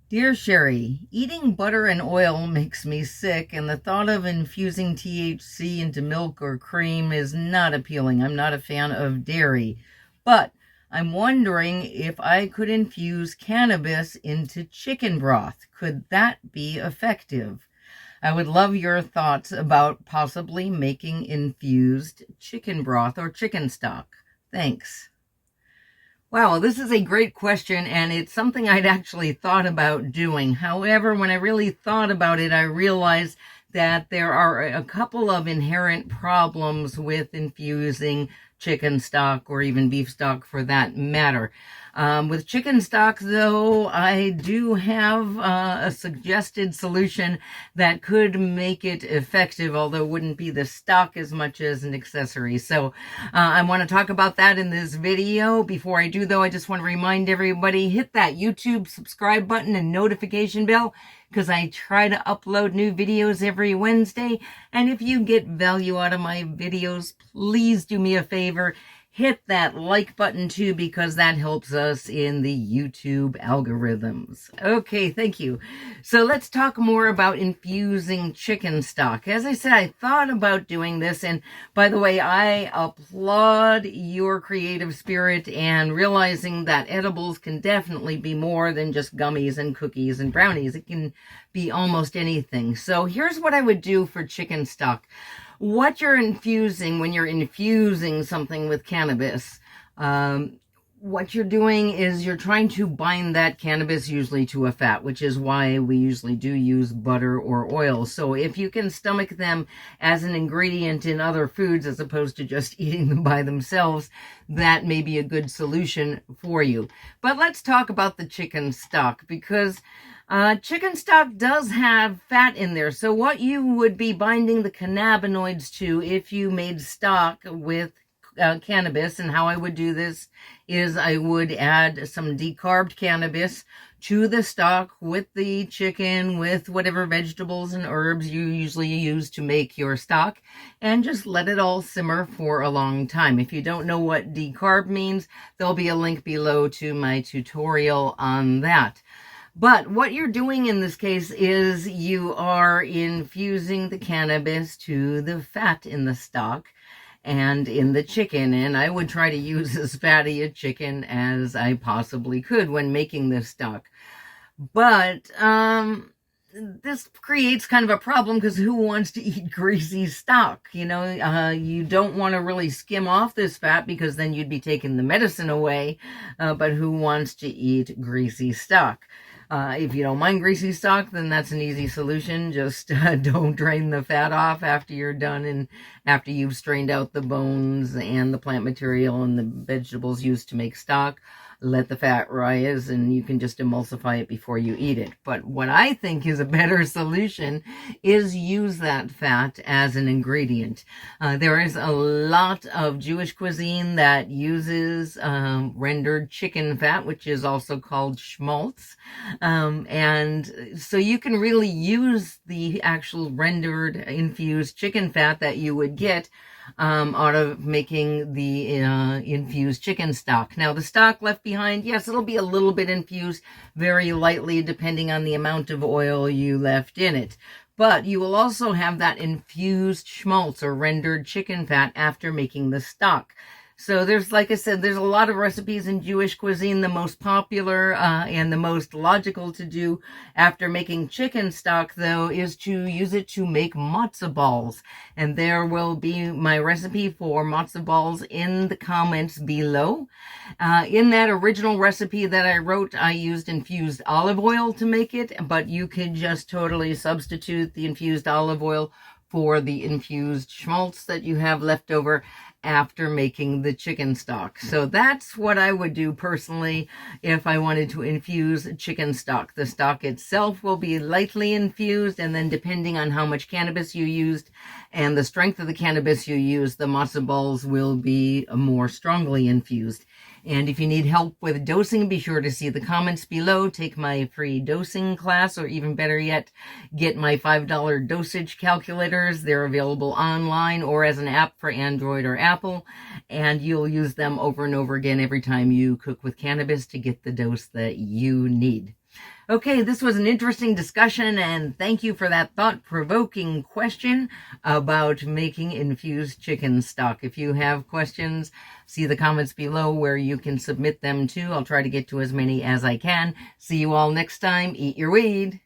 Dear Cheri, eating butter and oil makes me sick, and the thought of infusing THC into milk or cream is not appealing. I'm not a fan of dairy, but I'm wondering if I could infuse cannabis into chicken broth. Could that be effective? I would love your thoughts about possibly making infused chicken broth or chicken stock. Thanks. Wow, this is a great question, and it's something I'd actually thought about doing. However, when I really thought about it, I realized that there are a couple of inherent problems with infusing chicken stock or even beef stock for that matter. With chicken stock, though, I do have a suggested solution that could make it effective, although it wouldn't be the stock as much as an accessory. So I want to talk about that in this video. Before I do, though, I just want to remind everybody, hit that YouTube subscribe button and notification bell, because I try to upload new videos every Wednesday. And if you get value out of my videos, please do me a favor. Hit that like button too, because that helps us in the YouTube algorithms. Okay, thank you. So let's talk more about infusing chicken stock. As I said, I thought about doing this, and by the way, I applaud your creative spirit and realizing that edibles can definitely be more than just gummies and cookies and brownies. It can be almost anything. So here's what I would do for chicken stock. What you're infusing when you're infusing something with cannabis, what you're doing is you're trying to bind that cannabis usually to a fat, which is why we usually do use butter or oil. So if you can stomach them as an ingredient in other foods as opposed to just eating them by themselves, that may be a good solution for you. But let's talk about the chicken stock, because chicken stock does have fat in there. So what you would be binding the cannabinoids to if you made stock with cannabis, and how I would do this is I would add some decarbed cannabis to the stock with the chicken, with whatever vegetables and herbs you usually use to make your stock, and just let it all simmer for a long time. If you don't know what decarb means, there'll be a link below to my tutorial on that. But what you're doing in this case is you are infusing the cannabis to the fat in the stock and in the chicken. And I would try to use as fatty a chicken as I possibly could when making this stock. But this creates kind of a problem, because who wants to eat greasy stock? You know, you don't want to really skim off this fat, because then you'd be taking the medicine away. But who wants to eat greasy stock? If you don't mind greasy stock, then that's an easy solution. Just don't drain the fat off after you're done, and after you've strained out the bones and the plant material and the vegetables used to make stock. Let the fat rise, and you can just emulsify it before you eat it. But what I think is a better solution is use that fat as an ingredient. There is a lot of Jewish cuisine that uses rendered chicken fat, which is also called schmaltz. And so you can really use the actual rendered infused chicken fat that you would get out of making the infused chicken stock. Now, the stock left behind, yes, it'll be a little bit infused, very lightly, depending on the amount of oil you left in it. But you will also have that infused schmaltz or rendered chicken fat after making the stock. So there's, like I said, there's a lot of recipes in Jewish cuisine. The most popular and the most logical to do after making chicken stock, though, is to use it to make matza balls. And there will be my recipe for matza balls in the comments below. In that original recipe that I wrote, I used infused olive oil to make it, but you could just totally substitute the infused olive oil for the infused schmaltz that you have left over after making the chicken stock. So that's what I would do personally if I wanted to infuse chicken stock. The stock itself will be lightly infused, and then depending on how much cannabis you used and the strength of the cannabis you use, the matzo balls will be more strongly infused. And if you need help with dosing, be sure to see the comments below. Take my free dosing class, or even better yet, get my $5 dosage calculators. They're available online or as an app for Android or Apple, and you'll use them over and over again every time you cook with cannabis to get the dose that you need. Okay, this was an interesting discussion, and thank you for that thought-provoking question about making infused chicken stock. If you have questions, see the comments below where you can submit them to. I'll try to get to as many as I can. See you all next time. Eat your weed.